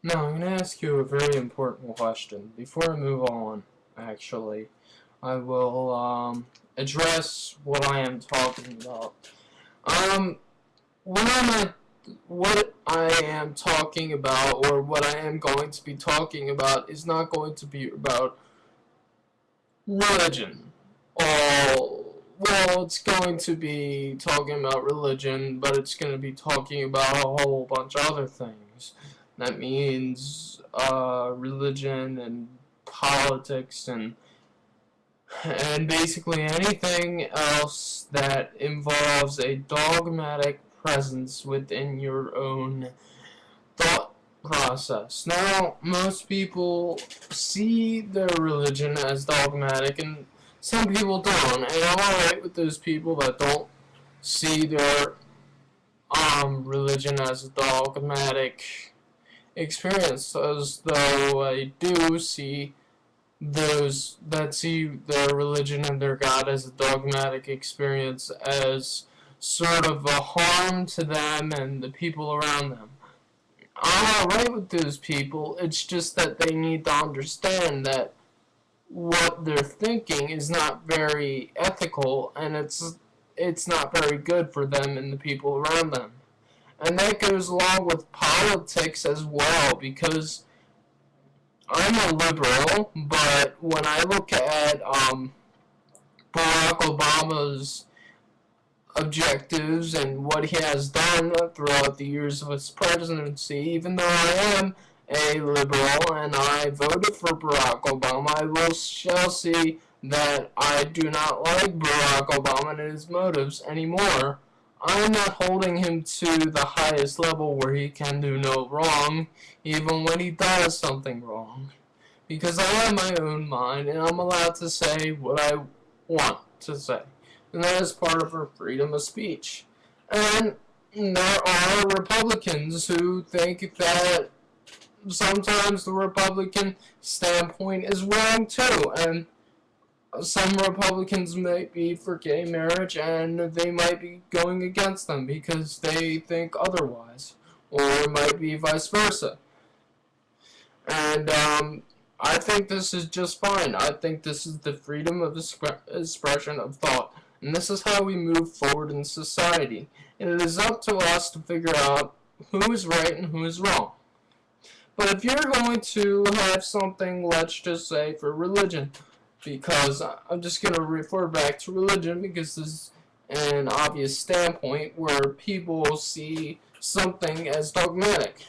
Now, I'm going to ask you a very important question. Before I move on, actually, I will address what I am talking about. Um, what I am talking about, or what I am going to be talking about, is not going to be about religion. Well, it's going to be talking about religion, but it's going to be talking about a whole bunch of other things. That means religion and politics and basically anything else that involves a dogmatic presence within your own thought process. Now, most people see their religion as dogmatic, and some people don't. And I'm alright with those people that don't see their religion as a dogmatic experience, as though I do see those that see their religion and their God as a dogmatic experience as sort of a harm to them and the people around them. I'm alright with those people, it's just that they need to understand that what they're thinking is not very ethical, and it's not very good for them and the people around them. And that goes along with politics as well, because I'm a liberal, but when I look at Barack Obama's objectives and what he has done throughout the years of his presidency, even though I am a liberal and I voted for Barack Obama, shall see that I do not like Barack Obama and his motives anymore. I'm not holding him to the highest level where he can do no wrong, even when he does something wrong. Because I have my own mind, and I'm allowed to say what I want to say. And that is part of our freedom of speech. And there are Republicans who think that sometimes the Republican standpoint is wrong too, and some Republicans might be for gay marriage and they might be going against them because they think otherwise, or it might be vice versa. And I think this is just fine. I think this is the freedom of expression of thought, and this is how we move forward in society. And it is up to us to figure out who is right and who is wrong. But if you're going to have something, let's just say, for religion, because I'm just going to refer back to religion because this is an obvious standpoint where people see something as dogmatic.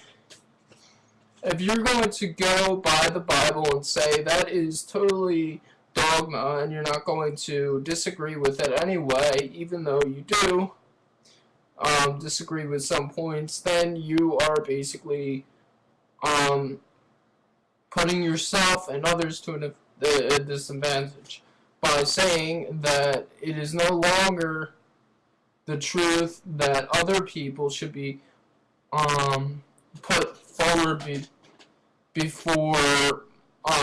If you're going to go by the Bible and say that is totally dogma and you're not going to disagree with it anyway, even though you do disagree with some points, then you are basically putting yourself and others to a disadvantage by saying that it is no longer the truth that other people should be put forward before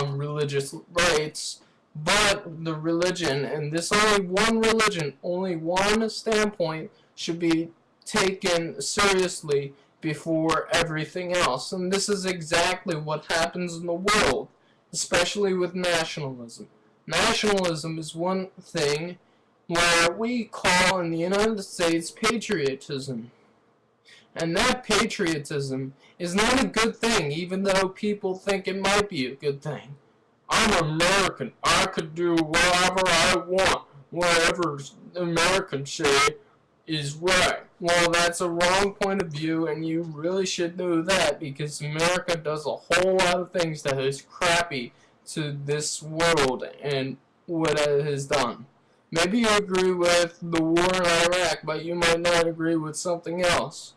religious rights, but the religion, and this only one religion, only one standpoint should be taken seriously before everything else. And this is exactly what happens in the world, especially with nationalism. Nationalism is one thing where we call in the United States patriotism. And that patriotism is not a good thing, even though people think it might be a good thing. I'm American. I could do whatever I want. Whatever Americans say is right. Well, that's a wrong point of view, and you really should know that, because America does a whole lot of things that is crappy to this world and what it has done. Maybe you agree with the war in Iraq, but you might not agree with something else.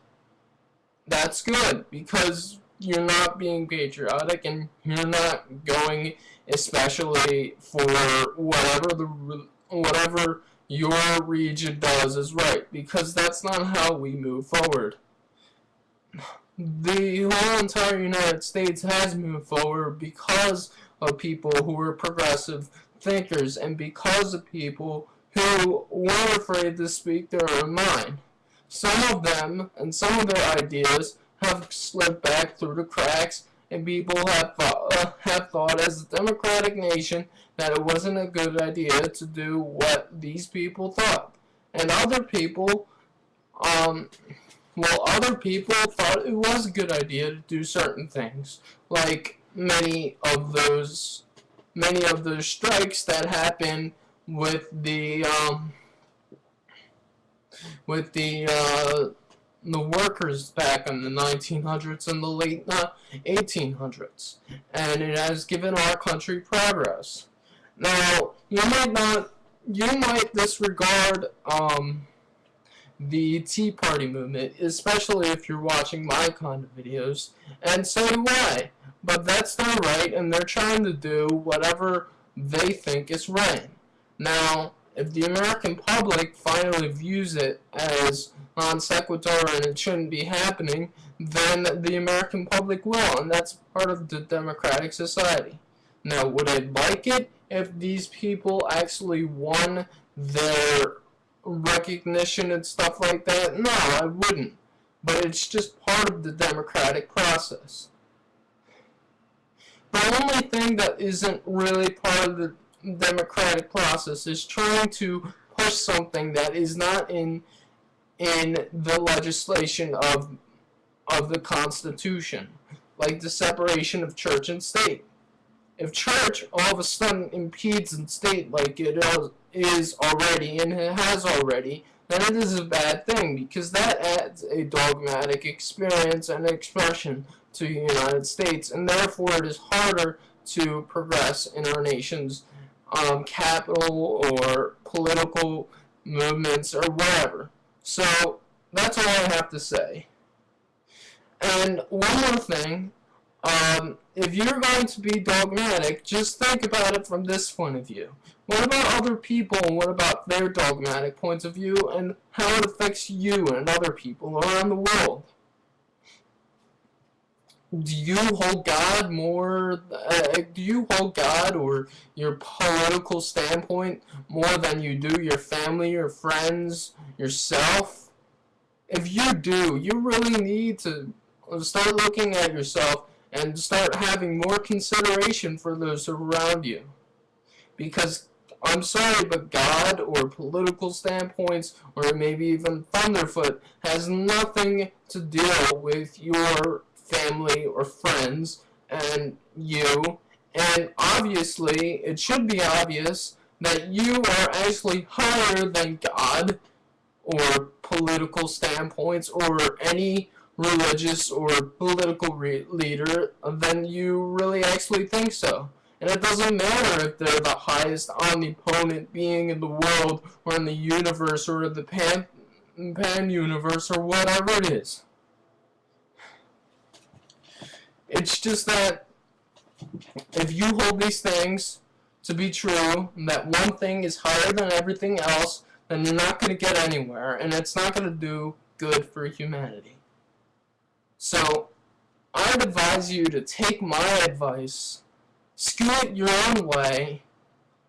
That's good, because you're not being patriotic and you're not going especially for whatever your region does is right, because that's not how we move forward. The whole entire United States has moved forward because of people who were progressive thinkers and because of people who weren't afraid to speak their own mind. Some of them and some of their ideas have slipped back through the cracks, and people have thought as a democratic nation that it wasn't a good idea to do what these people thought. And other people, other people thought it was a good idea to do certain things, like many of those strikes that happened with the workers back in the 1900s and the late 1800s, and it has given our country progress. Now, you might disregard the Tea Party movement, especially if you're watching my kind of videos, and say why. But that's their right, and they're trying to do whatever they think is right. Now, if the American public finally views it as non sequitur and it shouldn't be happening, then the American public will, and that's part of the democratic society. Now, would I like it if these people actually won their recognition and stuff like that? No, I wouldn't. But it's just part of the democratic process. The only thing that isn't really part of the democratic process is trying to push something that is not in the legislation of the Constitution, like the separation of church and state. If church all of a sudden impedes in state like it is already and it has already, then it is a bad thing, because that adds a dogmatic experience and expression to the United States, and therefore it is harder to progress in our nation's capital or political movements or whatever. So that's all I have to say. And one more thing, if you're going to be dogmatic, just think about it from this point of view. What about other people, and what about their dogmatic points of view, and how it affects you and other people around the world? Do you hold God or your political standpoint more than you do your family, your friends, yourself? If you do, you really need to start looking at yourself and start having more consideration for those around you. Because I'm sorry, but God or political standpoints or maybe even Thunderfoot has nothing to do with your family or friends and you. And obviously, it should be obvious that you are actually higher than God or political standpoints or any religious or political leader, then you really actually think so. And it doesn't matter if they're the highest omnipotent being in the world or in the universe or the pan-universe or whatever it is. It's just that if you hold these things to be true, that one thing is higher than everything else, then you're not going to get anywhere, and it's not going to do good for humanity. So, I'd advise you to take my advice, skew it your own way,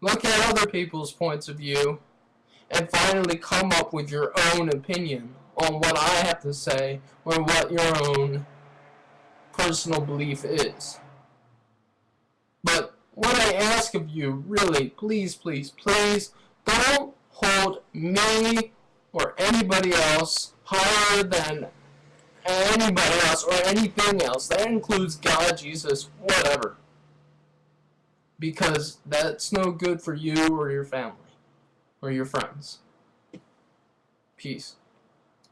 look at other people's points of view, and finally come up with your own opinion on what I have to say or what your own personal belief is. But what I ask of you, really, please, please, please, don't hold me or anybody else higher than anybody else or anything else. That includes God, Jesus, whatever. Because that's no good for you or your family or your friends. Peace.